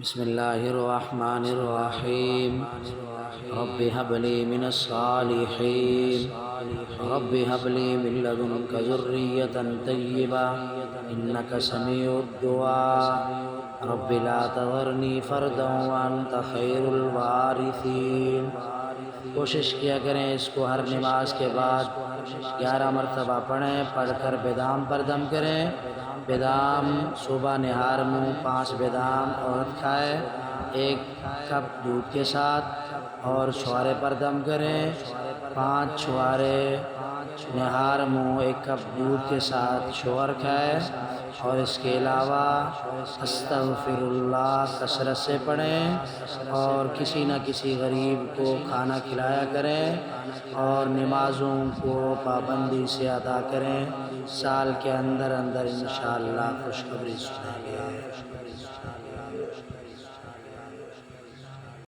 بسم اللہ الرحمن الرحیم رب هب لی من الصالحین رب هب لی من لدنک ذریۃ طیبہ انک سمیع الدعاء رب لا تذرنی فردا وانت خیر الوارثین۔ کوشش کیا کریں اس کو ہر نماز کے بعد 11 مرتبہ پڑھیں، پڑھ کر بدام پر دم کریں۔ بدام صبح نہار منہ 5 بدام عورت کھائے 1 کپ دودھ کے ساتھ، اور چھوارے پر دم کریں 5 چھوارے نہار منہ 1 کپ دودھ کے ساتھ شوہر کھائے، اور اس کے علاوہ استغفر اللہ کثرت سے پڑھیں، اور کسی نہ کسی غریب کو کھانا کھلایا کریں، اور نمازوں کو پابندی سے ادا کریں۔ سال کے اندر انشاءاللہ خوشخبری سنیں گے۔